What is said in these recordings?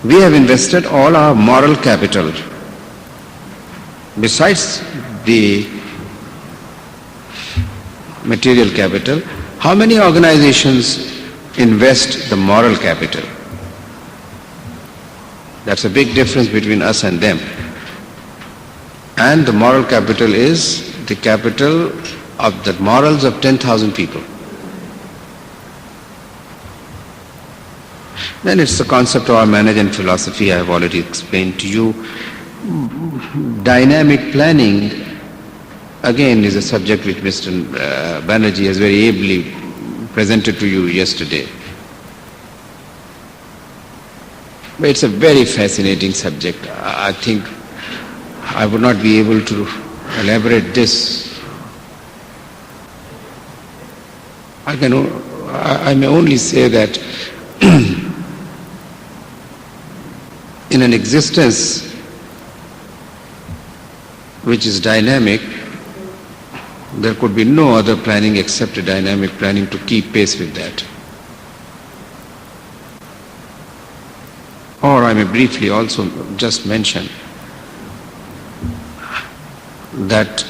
We have invested all our moral capital. Besides the material capital, how many organizations invest the moral capital? That's a big difference between us and them. And the moral capital is the capital of the morals of 10,000 people. Then it's the concept of our management philosophy I have already explained to you. Dynamic planning, again, is a subject which Mr. Banerjee has very ably presented to you yesterday. But it's a very fascinating subject. I think I would not be able to elaborate this. I may only say that in an existence which is dynamic, there could be no other planning except a dynamic planning to keep pace with that. Or I may briefly also just mention that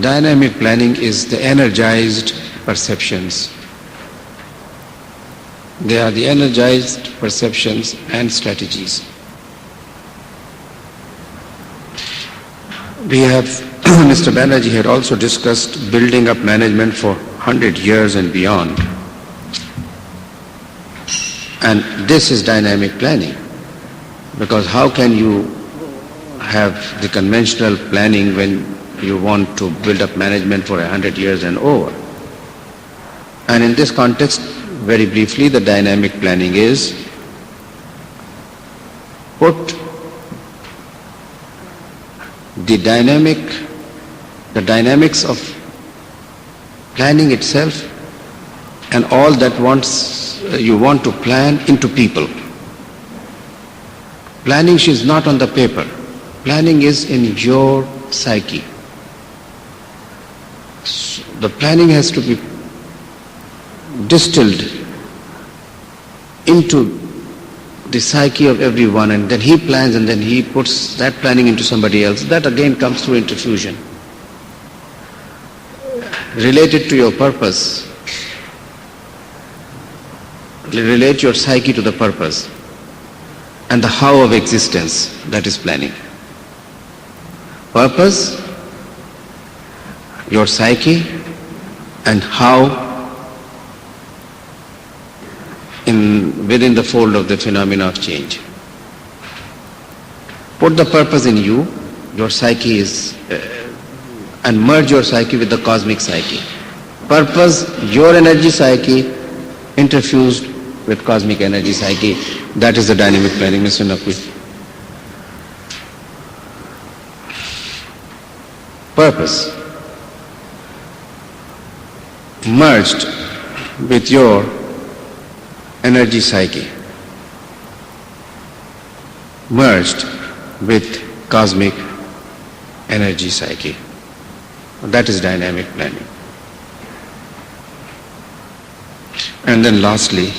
dynamic planning is the energized perceptions. They are the energized perceptions and strategies. We have, Mr. Banerjee had also discussed building up management for 100 years and beyond. And this is dynamic planning, because how can you have the conventional planning when you want to build up management for 100 years and over? And in this context, very briefly, the dynamic planning is put the dynamics of planning itself and all that you want to plan into people. Planning is not on the paper. Planning is in your psyche. So the planning has to be distilled into the psyche of everyone, and then he plans and then he puts that planning into somebody else. That again comes through interfusion. Related to your purpose, relate your psyche to the purpose and the how of existence, that is planning. Purpose, your psyche, and how within the fold of the phenomena of change. Put the purpose in you, your psyche is, and merge your psyche with the cosmic psyche. Purpose, your energy psyche, interfused with cosmic energy psyche. That is the dynamic planning, Mr. Naqvi. Purpose merged with your energy psyche, merged with cosmic energy psyche. That is dynamic planning. And then lastly,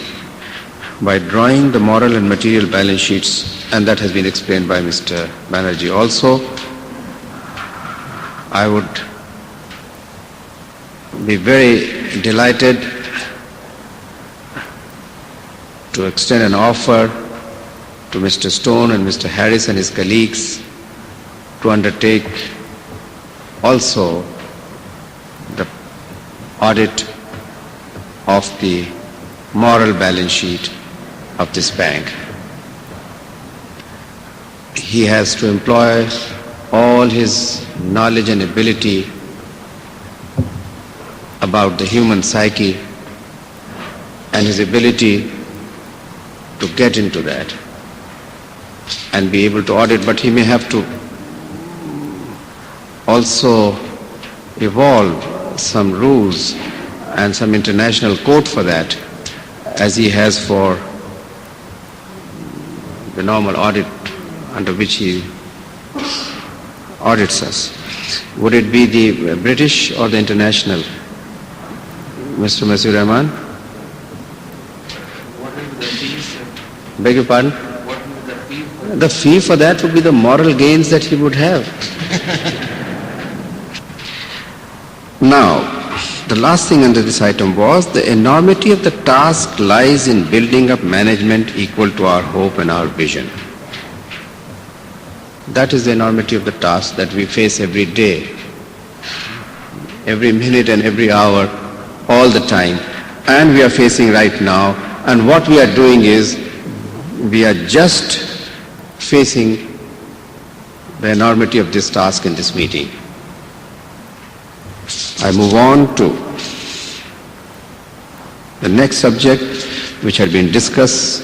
by drawing the moral and material balance sheets, and that has been explained by Mr. Banerjee also, I would be very delighted to extend an offer to Mr. Stone and Mr. Harris and his colleagues to undertake also the audit of the moral balance sheet of this bank. He has to employ all his knowledge and ability about the human psyche and his ability to get into that and be able to audit, but he may have to also evolve some rules and some international code for that, as he has for the normal audit under which he audits us. Would it be the British or the international? Mr. Masur Rahman? Beg your pardon? What is the fee for The fee for that would be the moral gains that he would have. Now, the last thing under this item was the enormity of the task lies in building up management equal to our hope and our vision. That is the enormity of the task that we face every day, every minute and every hour, all the time, and we are facing right now. And what we are doing is we are just facing the enormity of this task in this meeting. I move on to the next subject, which had been discussed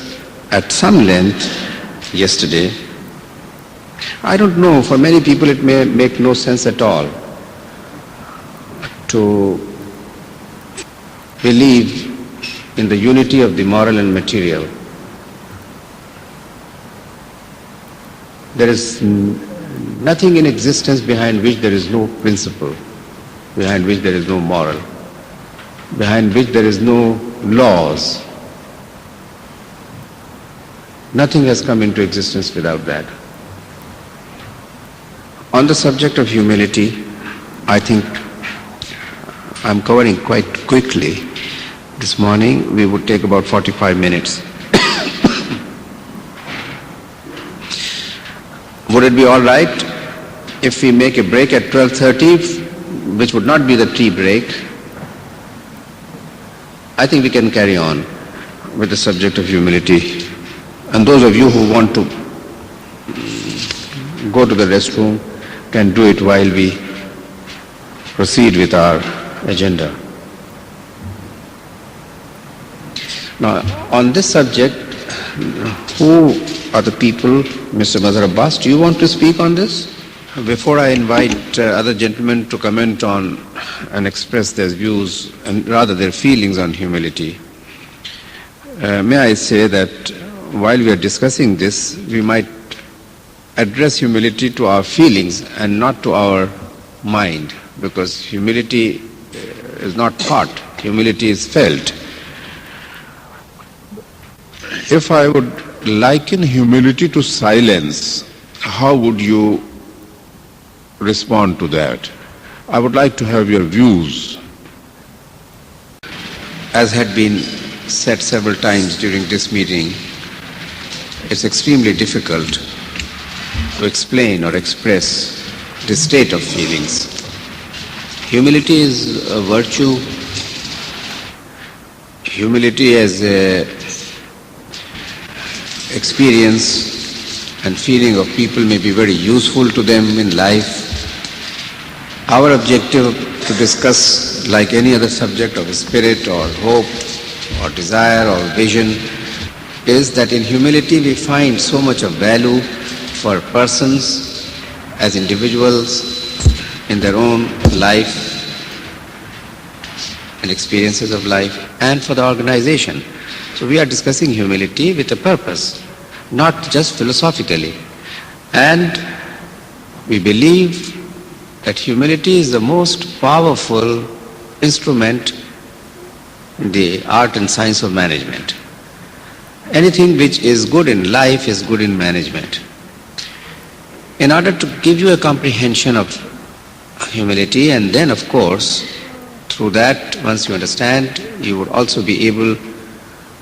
at some length yesterday. I don't know, for many people it may make no sense at all to believe in the unity of the moral and material. There is nothing in existence behind which there is no principle, behind which there is no moral, behind which there is no laws. Nothing has come into existence without that. On the subject of humility, I think I'm covering quite quickly. This morning we would take about 45 minutes. Would it be all right if we make a break at 12:30, which would not be the tea break? I think we can carry on with the subject of humility. And those of you who want to go to the restroom can do it while we proceed with our agenda. Now, on this subject, who are the people? Mr. Mazhar Abbas, do you want to speak on this? Before I invite other gentlemen to comment on and express their views, and rather their feelings on humility, may I say that while we are discussing this, we might address humility to our feelings and not to our mind, because humility is not thought, humility is felt. If I would liken humility to silence, how would you respond to that? I would like to have your views. As had been said several times during this meeting, it's extremely difficult to explain or express the state of feelings. Humility is a virtue. Humility as a experience and feeling of people may be very useful to them in life. Our objective to discuss, like any other subject of spirit or hope or desire or vision, is that in humility we find so much of value for persons as individuals in their own life and experiences of life, and for the organization. So we are discussing humility with a purpose, not just philosophically. And we believe that humility is the most powerful instrument in the art and science of management. Anything which is good in life is good in management. In order to give you a comprehension of humility, and then of course, through that, once you understand, you would also be able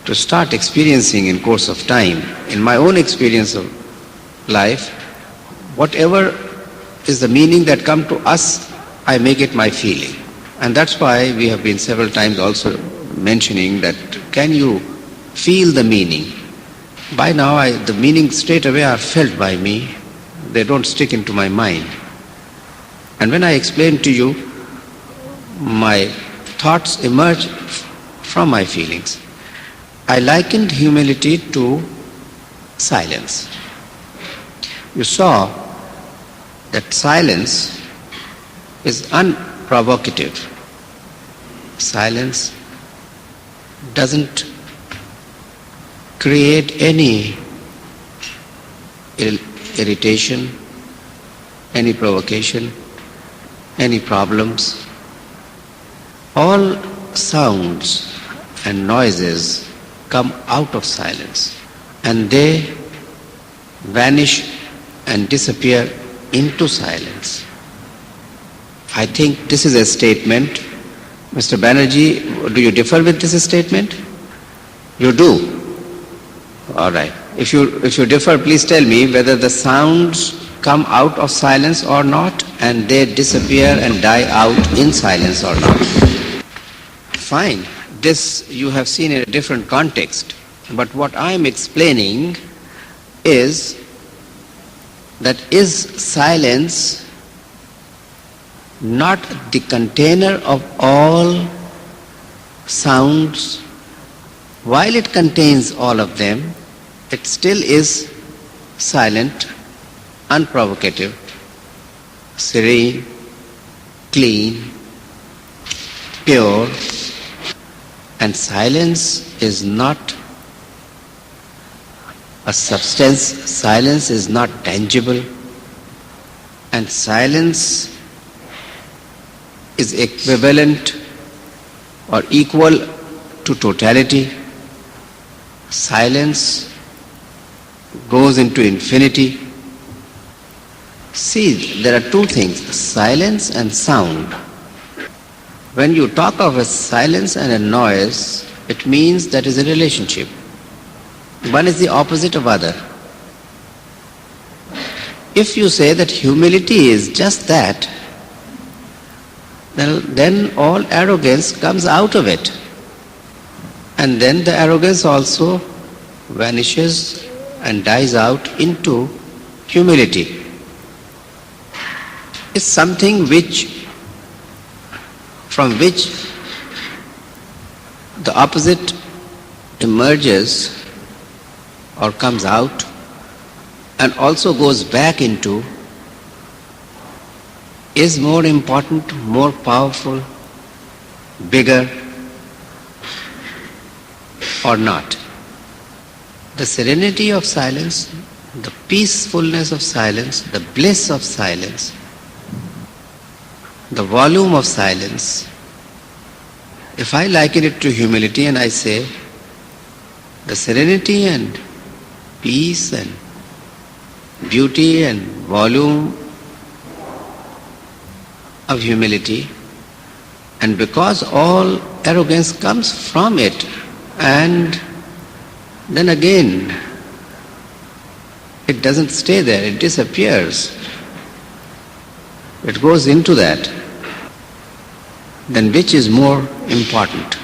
to start experiencing in course of time. In my own experience of life, whatever is the meaning that come to us, I make it my feeling. And that's why we have been several times also mentioning that, can you feel the meaning? By now, the meaning straight away are felt by me. They don't stick into my mind. And when I explain to you, my thoughts emerge from my feelings. I likened humility to silence. You saw that silence is unprovocative. Silence doesn't create any irritation, any provocation, any problems. All sounds and noises come out of silence. and they vanish and disappear into silence. I think this is a statement. Mr. Banerjee, do you differ with this statement? You do? All right. If you differ, please tell me whether the sounds come out of silence or not, and they disappear and die out in silence or not. Fine. This you have seen in a different context. But what I am explaining is that is silence not the container of all sounds? While it contains all of them, it still is silent, unprovocative, serene, clean, pure. And silence is not a substance, silence is not tangible, and silence is equivalent or equal to totality. Silence goes into infinity. See, there are two things, silence and sound. When you talk of a silence and a noise, it means that is a relationship. One is the opposite of other. If you say that humility is just that, then all arrogance comes out of it. And then the arrogance also vanishes and dies out into humility. It's something from which the opposite emerges or comes out and also goes back into, is more important, more powerful, bigger, or not. The serenity of silence, the peacefulness of silence, the bliss of silence, the volume of silence, if I liken it to humility and I say the serenity and peace and beauty and volume of humility, and because all arrogance comes from it, and then again it doesn't stay there, it disappears, it goes into that, then which is more important?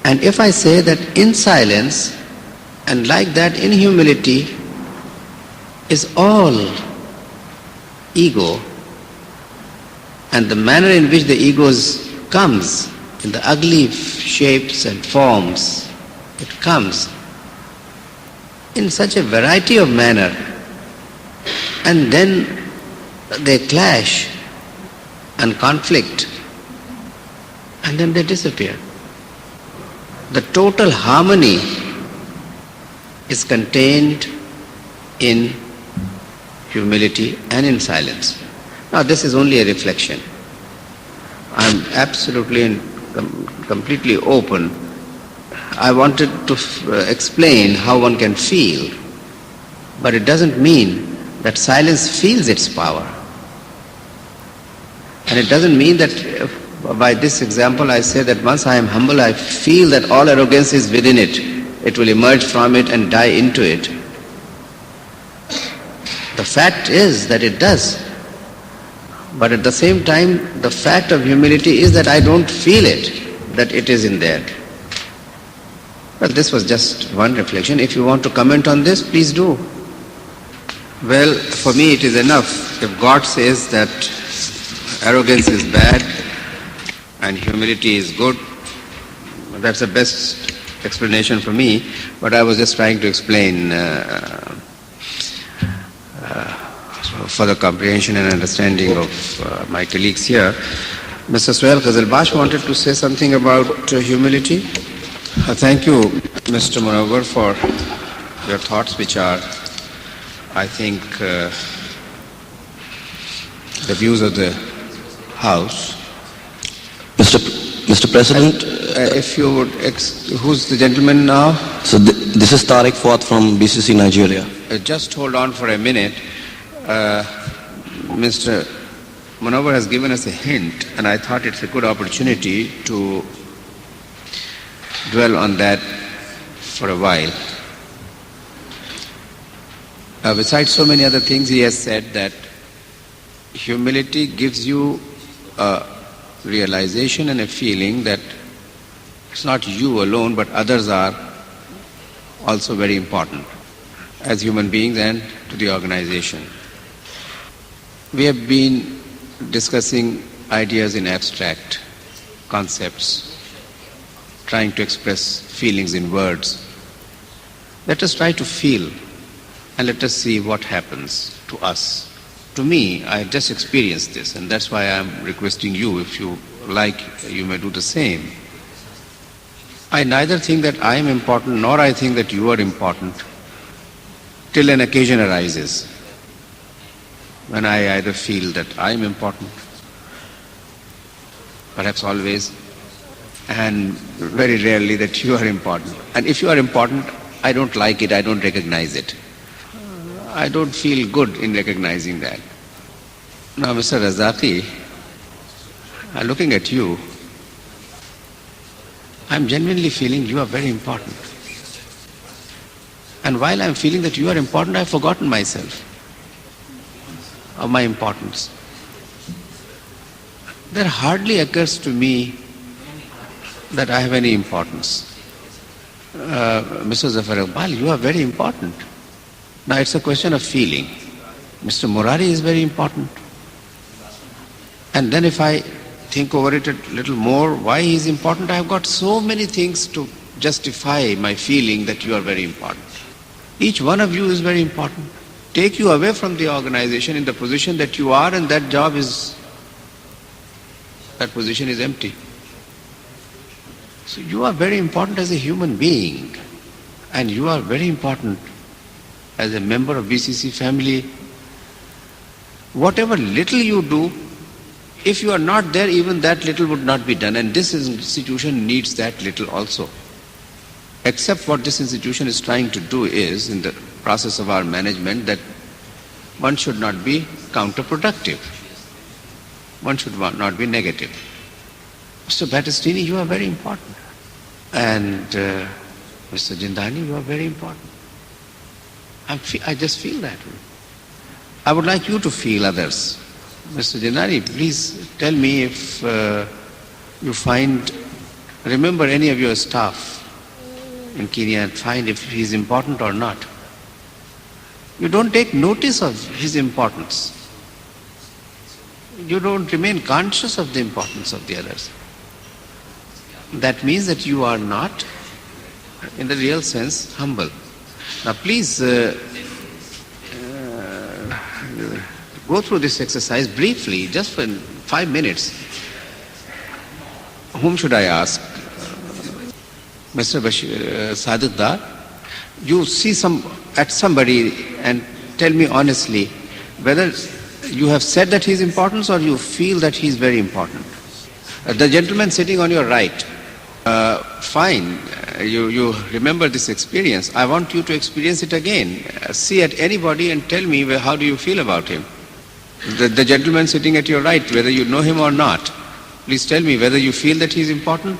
And if I say that in silence and like that in humility is all ego, and the manner in which the ego comes in the ugly shapes and forms, it comes in such a variety of manner, and then they clash and conflict, and then they disappear. The total harmony is contained in humility and in silence. Now this is only a reflection. I am absolutely and completely open. I wanted to explain how one can feel, but it doesn't mean that silence feels its power. And it doesn't mean that by this example I say that once I am humble, I feel that all arrogance is within it. It will emerge from it and die into it. The fact is that it does. But at the same time, the fact of humility is that I don't feel it, that it is in there. Well, this was just one reflection. If you want to comment on this, please do. Well, for me it is enough. If God says that arrogance is bad and humility is good, that's the best explanation for me. But I was just trying to explain for the comprehension and understanding of my colleagues here. Mr. Suhail Ghazalbash wanted to say something about humility. Thank you, Mr. Munawwar, for your thoughts, which are, I think, the views of the House. Mr. President, if you would, who's the gentleman now? So this is Tariq Fuad from BCC Nigeria. Just hold on for a minute. Mr. Munawar has given us a hint, and I thought it's a good opportunity to dwell on that for a while. Besides so many other things, he has said that humility gives you a realization and a feeling that it's not you alone, but others are also very important as human beings and to the organization. We have been discussing ideas in abstract concepts, trying to express feelings in words. Let us try to feel and let us see what happens to us. To me, I just experienced this, and that's why I'm requesting you, if you like, you may do the same. I neither think that I am important nor I think that you are important till an occasion arises when I either feel that I am important, perhaps always, and very rarely that you are important. And if you are important, I don't like it, I don't recognize it. I don't feel good in recognizing that. Now, Mr. Razaki, looking at you, I'm genuinely feeling you are very important. And while I'm feeling that you are important, I've forgotten myself of my importance. There hardly occurs to me that I have any importance. Mr. Zafar Iqbal, you are very important. Now it's a question of feeling. Mr. Murari is very important. And then if I think over it a little more, why he is important, I have got so many things to justify my feeling that you are very important. Each one of you is very important. Take you away from the organization in the position that you are, and that position is empty. So you are very important as a human being, and you are very important as a member of BCC family. Whatever little you do, if you are not there, even that little would not be done, and this institution needs that little also. Except what this institution is trying to do is, in the process of our management, that one should not be counterproductive. One should not be negative. Mr. Battistini, you are very important. And Mr. Jindani, you are very important. I just feel that way. I would like you to feel others. Mr. Jindani, please tell me if you remember any of your staff in Kenya and find if he is important or not. You don't take notice of his importance. You don't remain conscious of the importance of the others. That means that you are not, in the real sense, humble. Now please go through this exercise briefly, just for 5 minutes. Whom should I ask? Mr. Sadiq Dar, you see somebody and tell me honestly whether you have said that he is important or you feel that he is very important. The gentleman sitting on your right, fine, you remember this experience. I want you to experience it again. See at anybody and tell me how do you feel about him. The gentleman sitting at your right, whether you know him or not, please tell me whether you feel that he is important.